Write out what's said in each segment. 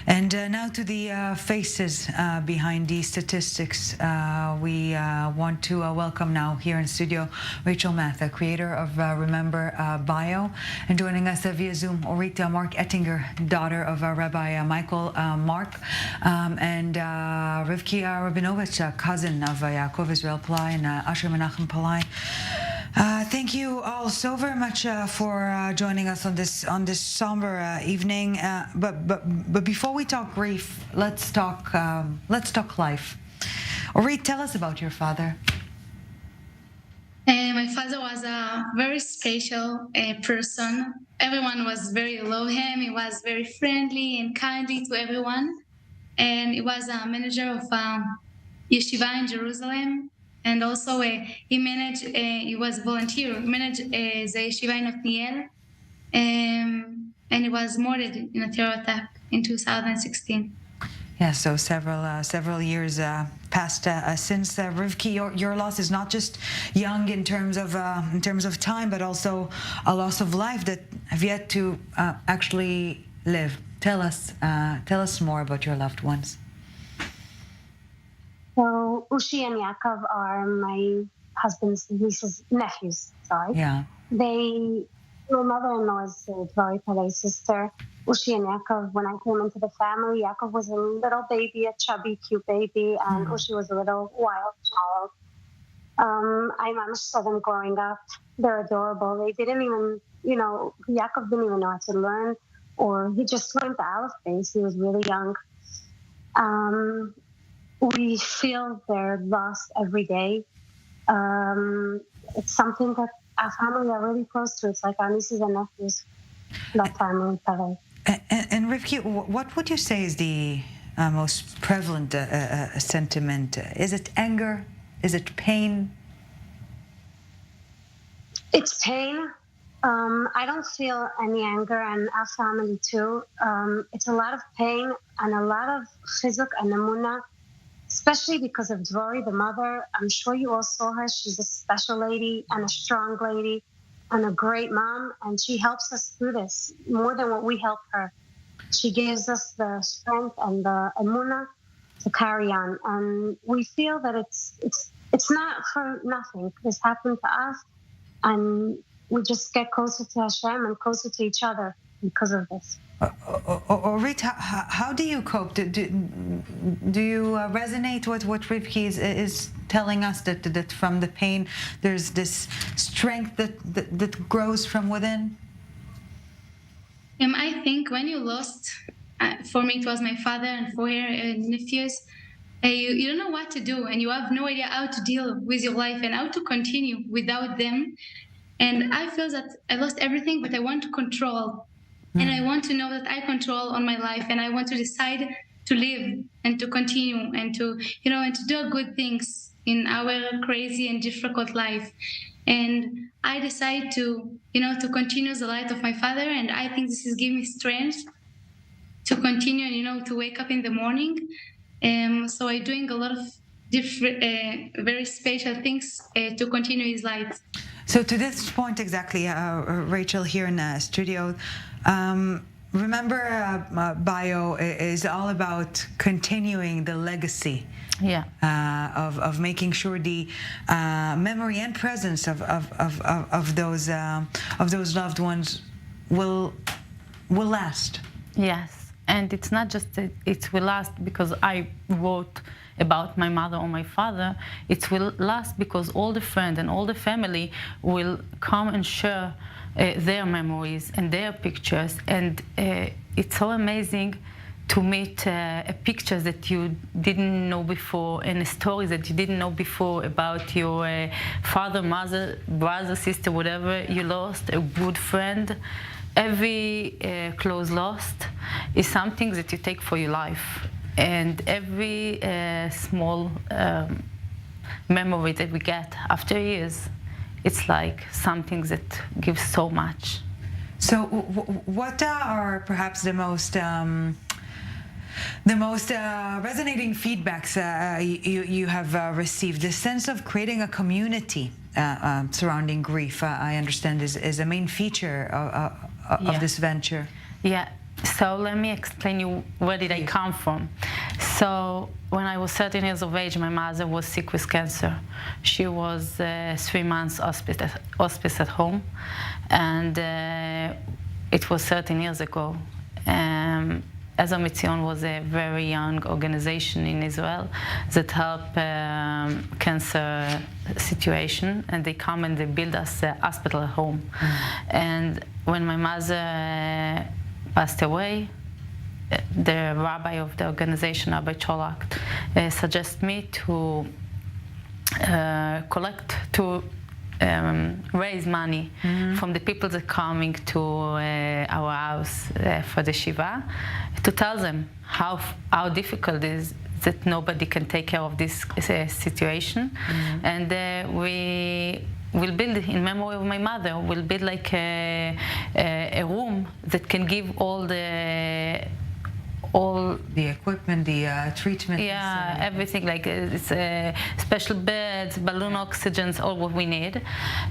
And now to the faces behind these statistics. We want to welcome now here in studio Rachel Matha, creator of Remember Bio, and joining us via Zoom, Orit Mark Ettinger, daughter of Rabbi Michael Mark, and Rivky Rabinowitz, cousin of Yaakov Israel Palai and Asher Menachem Palai. Thank you all so very much for joining us on this somber evening. But before we talk grief, let's talk life. Orit, tell us about your father. My father was a very special person. Everyone was very love him. He was very friendly and kindly to everyone. And he was a manager of yeshiva in Jerusalem. And also he was a volunteer, managed the yeshiva in Othniel. And he was murdered in a terror attack in 2016. Yeah, so several years passed since Rivky. Your loss is not just young in terms of time, but also a loss of life that have yet to actually live. Tell us more about your loved ones. So Ushi and Yaakov are my husband's nephews. Sorry. Yeah. My mother-in-law is Dvari Palai's sister. Ushi and Yaakov, when I came into the family, Yaakov was a little baby, a chubby, cute baby, and Ushi was a little wild child. I saw them growing up. They're adorable. They didn't even, Yaakov didn't even know how to learn, or he just learned the Aleph base. He was really young. We feel they're lost every day. It's something that our family are really close to. It's like our nieces and nephews, that family. And Rivky, what would you say is the most prevalent sentiment? Is it anger? Is it pain? It's pain. I don't feel any anger, and our family too. It's a lot of pain and a lot of chizuk and emunah, especially because of Dvari, the mother. I'm sure you all saw her. She's a special lady and a strong lady and a great mom, and she helps us through this more than what we help her. She gives us the strength and the emunah to carry on, and we feel that it's not for nothing. This happened to us, and we just get closer to Hashem and closer to each other because of this. Orit, how do you cope? Do you resonate with what Rivky is telling us, that from the pain there's this strength that grows from within? I think when you lost, for me it was my father, and for her nephews, you don't know what to do, and you have no idea how to deal with your life and how to continue without them. And I feel that I lost everything, but I want to control. And I want to know that I control on my life, and I want to decide to live and to continue and to do good things in our crazy and difficult life. And I decide to continue the light of my father, and I think this is giving me strength to continue and, to wake up in the morning. So I'm doing a lot of different, very special things to continue his light. So to this point exactly, Rachel here in the studio, Remember Bio is all about continuing the legacy of making sure the memory and presence of those loved ones will last. Yes, and it's not just that it will last because I wrote about my mother or my father. It will last because all the friends and all the family will come and share their memories and their pictures, and it's so amazing to meet pictures that you didn't know before and stories that you didn't know before about your father, mother, brother, sister, whatever you lost, a good friend. Every close lost is something that you take for your life, and every small memory that we get after years, it's like something that gives so much. So what are perhaps the most resonating feedbacks you have received? The sense of creating a community surrounding grief, I understand, is a main feature of this venture. Yeah, So let me explain you where did I come from. So when I was 13 years of age, my mother was sick with cancer. She was 3 months hospice at home, and it was 13 years ago. Ezra Mitzion was a very young organization in Israel that helped cancer situation, and they come and they build us a hospital at home. And when my mother passed away, the rabbi of the organization, Rabbi Cholak, suggested me to raise money from the people that are coming to our house for the Shiva, to tell them how difficult it is that nobody can take care of this situation. And we will build, in memory of my mother, we'll build like a room that can give all the equipment, the treatment. Yeah, everything, like it's special beds, balloon oxygens, all what we need.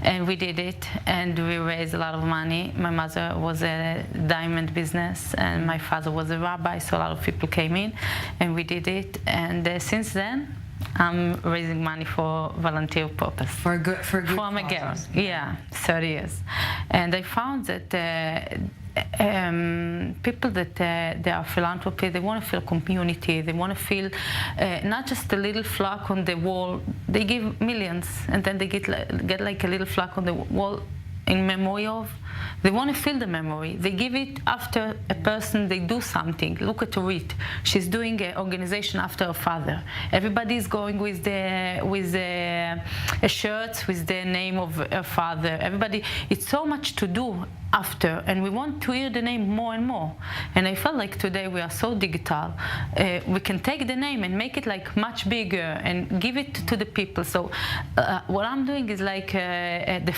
And we did it, and we raised a lot of money. My mother was a diamond business, and my father was a rabbi, so a lot of people came in, and we did it. And since then, I'm raising money for volunteer purpose. For good a girl, yeah, 30 years. And I found that people that they are philanthropy, they want to feel community, they want to feel not just a little flag on the wall. They give millions, and then they get like a little flag on the wall in memory of. They want to feel the memory. They give it after a person, they do something. Look at Orit. She's doing an organization after her father. Everybody is going with a shirt with the name of her father. Everybody, it's so much to do after, and we want to hear the name more and more. And I felt like today we are so digital. We can take the name and make it like much bigger and give it to the people. So what I'm doing is like the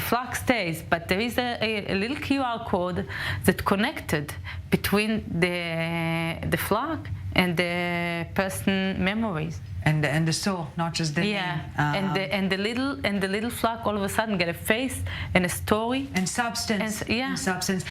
flag stays, but there is a little QR code that connected between the flag and the person memories. And the soul, not just the name. And the little flag all of a sudden get a face and a story and substance. And, yeah. And substance.